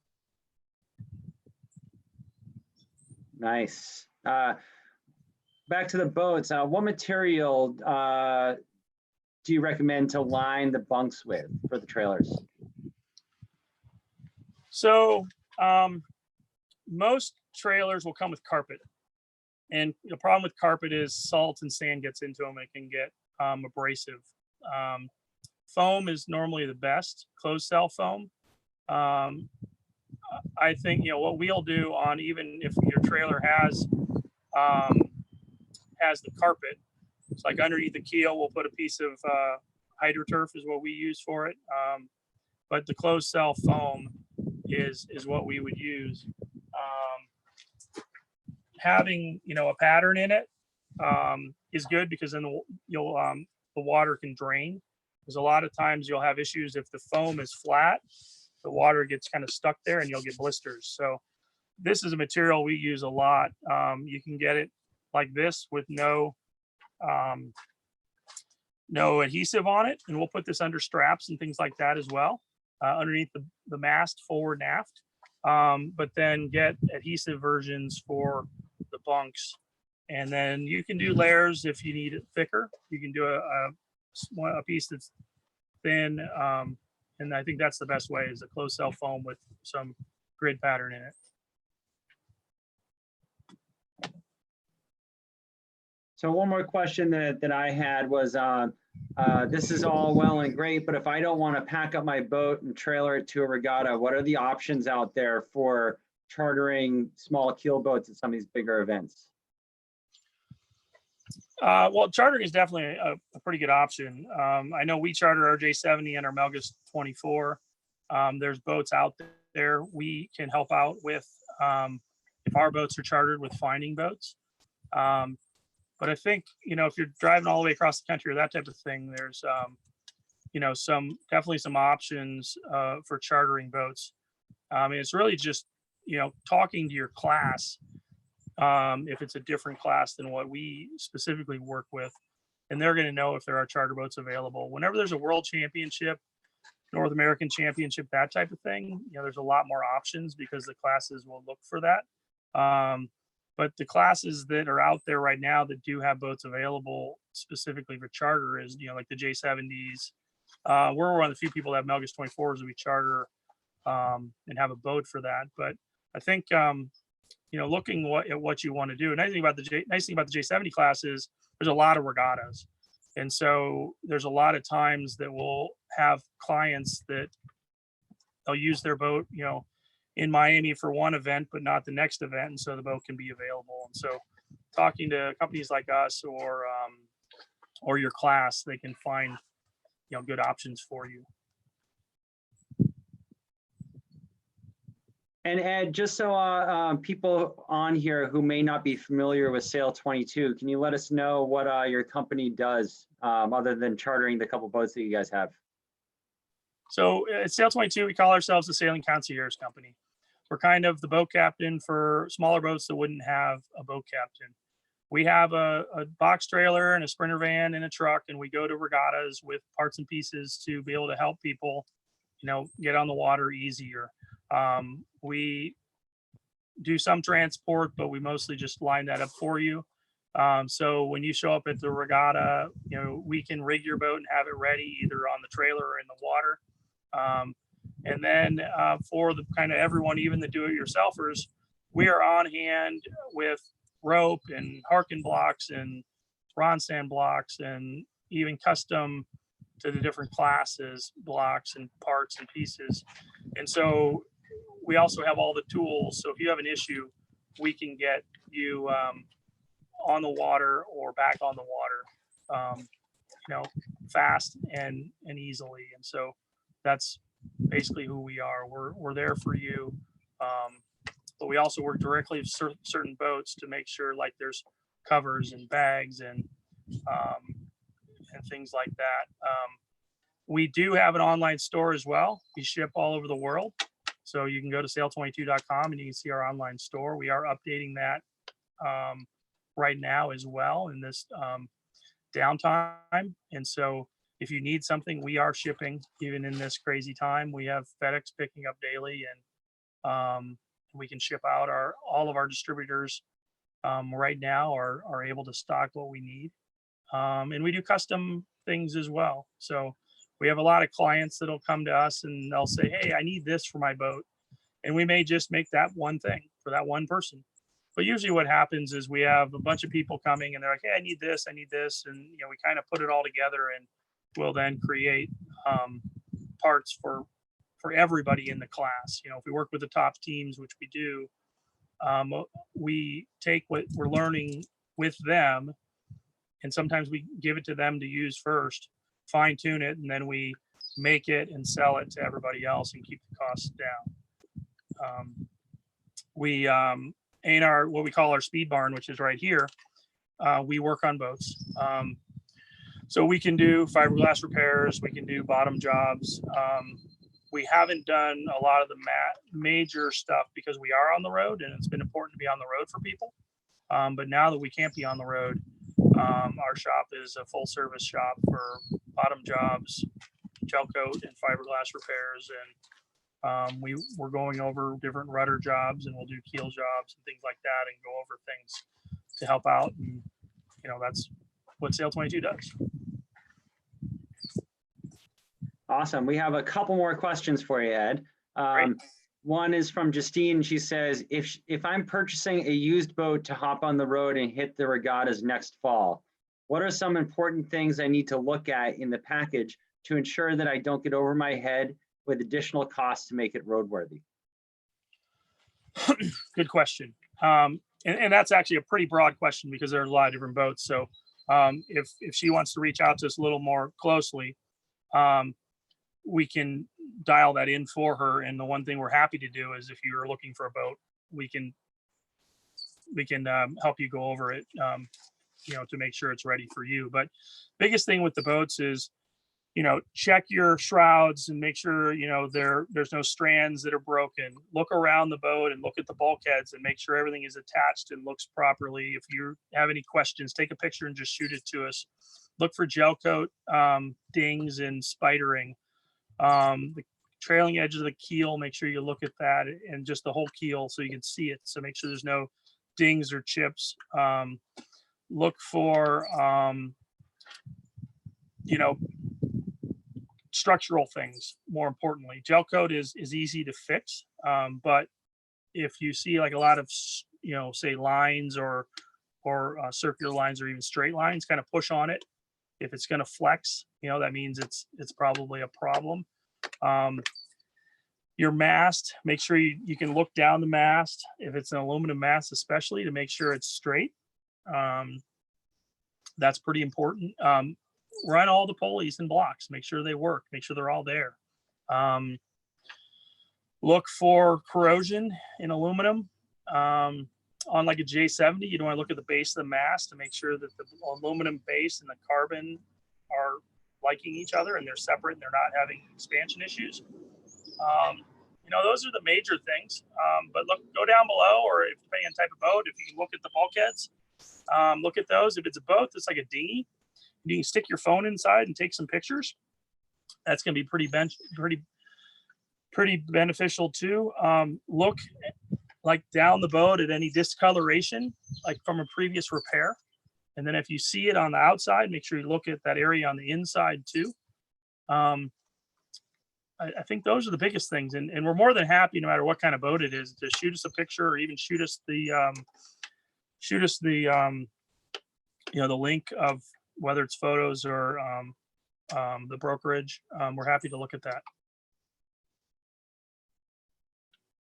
Nice. Back to the boats. What material do you recommend to line the bunks with for the trailers? So most trailers will come with carpet, and the problem with carpet is salt and sand gets into them. It can get abrasive. Foam is normally the best, closed cell foam. I think, what we'll do on, even if your trailer has the carpet, it's like underneath the keel, we'll put a piece of HydroTurf is what we use for it. But the closed cell foam is what we would use. Having, a pattern in it is good, because then the water can drain. Because a lot of times you'll have issues if the foam is flat, the water gets kind of stuck there and you'll get blisters. So this is a material we use a lot. You can get it like this with no adhesive on it, and we'll put this under straps and things like that as well, underneath the mast, forward and aft. But then get adhesive versions for the bunks, and then you can do layers if you need it thicker. You can do a piece that's thin, and I think that's the best way, is a closed cell foam with some grid pattern in it. So one more question that I had was, this is all well and great, but if I don't want to pack up my boat and trailer it to a regatta, what are the options out there for chartering small keel boats at some of these bigger events? Well, chartering is definitely a pretty good option. I know we charter our J70 and our Melgus 24. There's boats out there we can help out with, if our boats are chartered, with finding boats. But I think, if you're driving all the way across the country or that type of thing, there's, definitely some options for chartering boats. It's really just, talking to your class, if it's a different class than what we specifically work with, and they're going to know if there are charter boats available. Whenever there's a world championship, North American championship, that type of thing, there's a lot more options, because the classes will look for that. But the classes that are out there right now that do have boats available specifically for charter is, like the J70s. We're one of the few people that have Melgus 24s that we charter and have a boat for that. But I think, looking at what you want to do. And nice thing about the J70 class is there's a lot of regattas. And so there's a lot of times that we'll have clients that they'll use their boat, in Miami for one event, but not the next event. And so the boat can be available. And so talking to companies like us or your class, they can find, good options for you. And Ed, just so people on here who may not be familiar with Sail22, can you let us know what your company does other than chartering the couple boats that you guys have? So at Sail22, we call ourselves the Sailing Concierge Company. We're kind of the boat captain for smaller boats that wouldn't have a boat captain. We have a box trailer and a sprinter van and a truck, and we go to regattas with parts and pieces to be able to help people, get on the water easier. We do some transport, but we mostly just line that up for you. So when you show up at the regatta, we can rig your boat and have it ready either on the trailer or in the water. And then for the kind of everyone, even the do-it-yourselfers, we are on hand with rope and Harkin blocks and Ronsan blocks, and even custom to the different classes blocks and parts and pieces. And so we also have all the tools. So if you have an issue, we can get you on the water or back on the water, fast and easily. And so that's basically who we are. We're there for you. But we also work directly with certain boats to make sure, like, there's covers and bags and things like that. We do have an online store as well. We ship all over the world. So you can go to sail22.com and you can see our online store. We are updating that right now as well in this downtime. And so if you need something, we are shipping even in this crazy time. We have FedEx picking up daily, and we can ship out. All of our distributors right now are able to stock what we need. And we do custom things as well. So we have a lot of clients that'll come to us and they'll say, hey, I need this for my boat. and we may just make that one thing for that one person. But usually what happens is we have a bunch of people coming and they're like, hey, I need this. And, we kind of put it all together, and we'll then create parts for everybody in the class. If we work with the top teams, which we do, we take what we're learning with them, and sometimes we give it to them to use first, fine tune it, and then we make it and sell it to everybody else and keep the costs down. We in our what we call our speed barn, which is right here, we work on boats. So we can do fiberglass repairs, we can do bottom jobs. We haven't done a lot of the major stuff because we are on the road, and it's been important to be on the road for people. But now that we can't be on the road, our shop is a full service shop for bottom jobs, gel coat, and fiberglass repairs. And we're going over different rudder jobs, and we'll do keel jobs and things like that, and go over things to help out. And that's what Sail22 does. Awesome. We have a couple more questions for you, Ed. One is from Justine. She says, if I'm purchasing a used boat to hop on the road and hit the regattas next fall, what are some important things I need to look at in the package to ensure that I don't get over my head with additional costs to make it roadworthy? Good question. And that's actually a pretty broad question because there are a lot of different boats. So if she wants to reach out to us a little more closely, we can dial that in for her. And the one thing we're happy to do is if you're looking for a boat, we can help you go over it, to make sure it's ready for you. But biggest thing with the boats is, check your shrouds and make sure, there's no strands that are broken. Look around the boat and look at the bulkheads and make sure everything is attached and looks properly. If you have any questions, take a picture and just shoot it to us. Look for gel coat, dings, and spidering. The trailing edge of the keel, make sure you look at that, and just the whole keel so you can see it. So make sure there's no dings or chips. Look for, structural things. More importantly, gel coat is easy to fix. But if you see like a lot of, say lines or circular lines or even straight lines, kind of push on it. If it's going to flex, that means it's probably a problem. Your mast, make sure you can look down the mast. If it's an aluminum mast, especially, to make sure it's straight. That's pretty important. Run all the pulleys and blocks, make sure they work, make sure they're all there. Look for corrosion in aluminum. On like a J70, you don't want to look at the base of the mast to make sure that the aluminum base and the carbon are liking each other and they're separate and they're not having expansion issues. Those are the major things. But go down below, or if depending on type of boat, if you can look at the bulkheads, look at those. If it's a boat that's like a dinghy, you can stick your phone inside and take some pictures. That's going to be pretty beneficial too. Look like down the boat at any discoloration, like from a previous repair. And then if you see it on the outside, make sure you look at that area on the inside too. I think those are the biggest things. And we're more than happy, no matter what kind of boat it is, to shoot us a picture or even shoot us the link of whether it's photos or the brokerage. We're happy to look at that.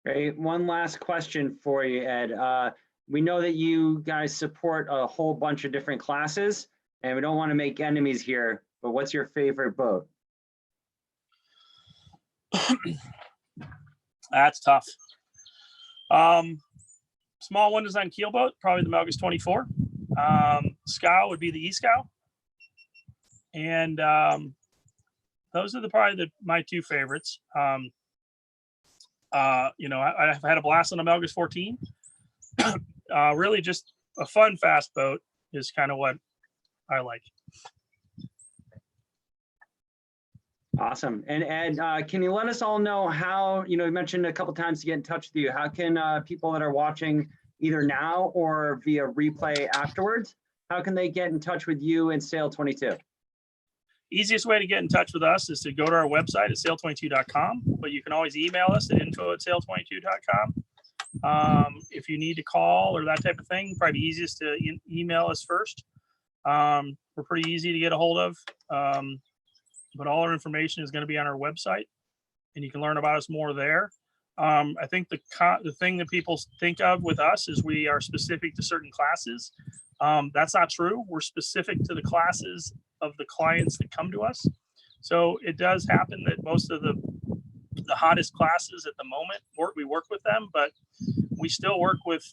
Great. One last question for you, Ed. We know that you guys support a whole bunch of different classes, and we don't want to make enemies here, but what's your favorite boat? That's tough. Small one design keel boat, probably the Melgus 24. Scow would be the E-Scow. And those are probably my two favorites. I've had a blast on a Melgus 14. Really just a fun, fast boat is kind of what I like. Awesome. And Ed, can you let us all know how, you mentioned a couple times to get in touch with you. How can people that are watching either now or via replay afterwards, how can they get in touch with you and Sail22? Easiest way to get in touch with us is to go to our website at sail22.com, but you can always email us at info@sail22.com. If you need to call or that type of thing, probably easiest to email us first. We're pretty easy to get a hold of, but all our information is going to be on our website, and you can learn about us more there. I think the thing that people think of with us is we are specific to certain classes. That's not true. We're specific to the classes of the clients that come to us. So it does happen that most of the hottest classes at the moment, we work with them, but we still work with,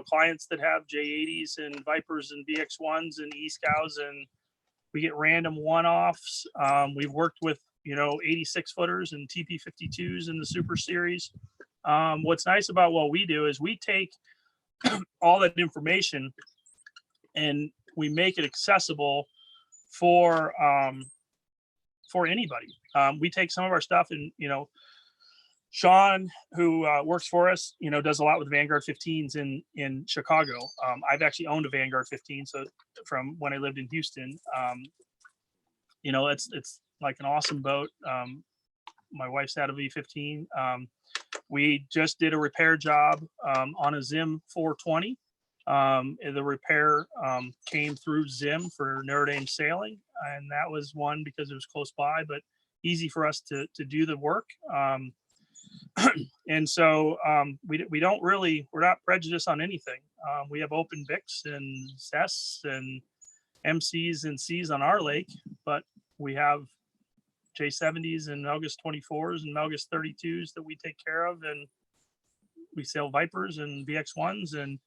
clients that have J80s and Vipers and VX1s and E-Scows, and we get random one-offs. We've worked with, 86 footers and TP52s in the Super Series. What's nice about what we do is we take all that information and we make it accessible for anybody. We take some of our stuff and, Sean, who works for us, does a lot with Vanguard 15s in Chicago. I've actually owned a Vanguard 15, so from when I lived in Houston. It's like an awesome boat. My wife's had a V15. We just did a repair job on a Zim 420. The repair came through Zim for Notre Dame Sailing, and that was one because it was close by, but easy for us to do the work. And so we're not prejudiced on anything. We have open Bics and CES and MCs and Cs on our lake, but we have J70s and Melgus 24s and Melgus 32s that we take care of, and we sail Vipers and VX1s. And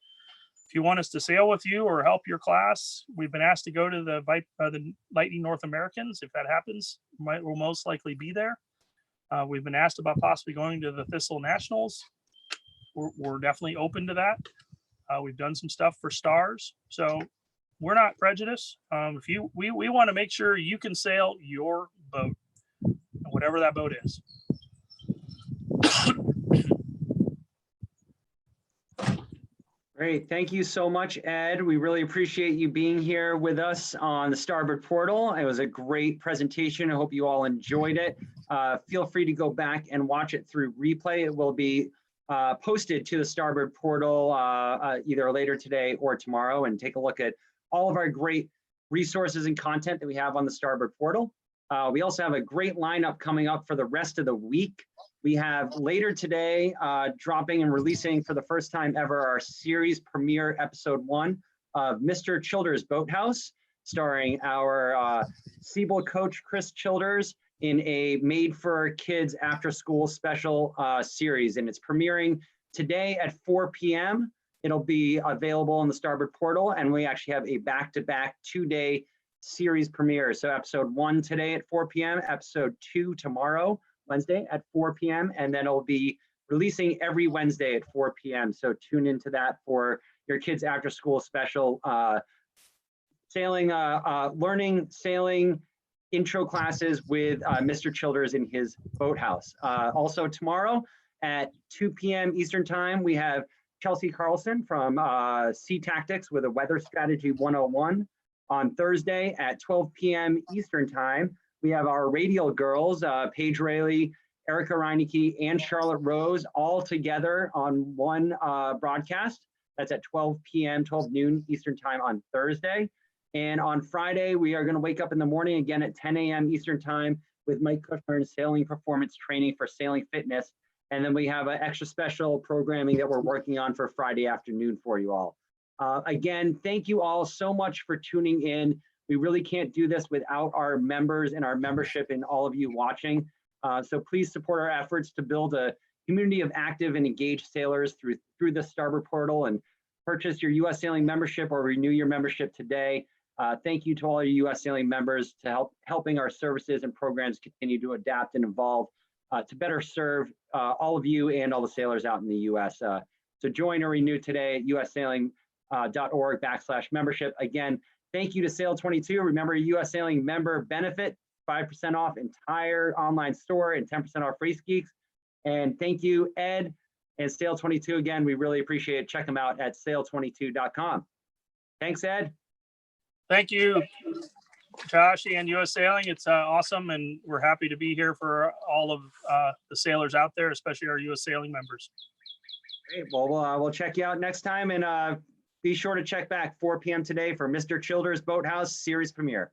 if you want us to sail with you or help your class, we've been asked to go to the Lightning North Americans. If that happens, we'll most likely be there. We've been asked about possibly going to the Thistle Nationals. We're definitely open to that. We've done some stuff for stars, so we're not prejudiced. We want to make sure you can sail your boat, whatever that boat is. Great. Thank you so much, Ed. We really appreciate you being here with us on the Starboard Portal. It was a great presentation. I hope you all enjoyed it. Feel free to go back and watch it through replay. It will be posted to the Starboard Portal either later today or tomorrow, and take a look at all of our great resources and content that we have on the Starboard Portal. We also have a great lineup coming up for the rest of the week. We have later today dropping and releasing for the first time ever our series premiere episode 1 of Mr. Childers Boathouse, starring our Seabold coach Chris Childers in a made for kids after school special series, and it's premiering today at 4 p.m. It'll be available on the Starboard Portal, and we actually have a back-to-back 2-day series premiere. So episode 1 today at 4 p.m., episode 2 tomorrow, Wednesday at 4 p.m., and then it'll be releasing every Wednesday at 4 p.m. So tune into that for your kids after school special sailing, learning sailing intro classes with Mr. Childers in his boathouse. Also tomorrow at 2 p.m. Eastern time, we have Chelsea Carlson from Sea Tactics with a Weather Strategy 101. On Thursday at 12 p.m. Eastern time, we have our Radial girls, Paige Rayleigh, Erica Reinecke, and Charlotte Rose, all together on one broadcast. That's at 12 p.m., 12 noon Eastern time on Thursday. And on Friday, we are going to wake up in the morning again at 10 a.m. Eastern time with Mike Kushner and Sailing Performance Training for Sailing Fitness. And then we have an extra special programming that we're working on for Friday afternoon for you all. Again, thank you all so much for tuning in. We really can't do this without our members and our membership and all of you watching. So please support our efforts to build a community of active and engaged sailors through the Starboard Portal, and purchase your U.S. Sailing membership or renew your membership today. Thank you to all your U.S. Sailing members to helping our services and programs continue to adapt and evolve to better serve all of you and all the sailors out in the U.S. So join or renew today at ussailing.org/membership. Again, thank you to Sail22. Remember, U.S. Sailing member benefit, 5% off entire online store and 10% off Race Geeks. And thank you, Ed and Sail22. Again, we really appreciate it. Check them out at sail22.com. Thanks, Ed. Thank you. Josh and US Sailing. It's awesome, and we're happy to be here for all of the sailors out there, especially our US Sailing members. Great. Well, we'll check you out next time, and be sure to check back 4 p.m. today for Mr. Childers Boathouse series premiere.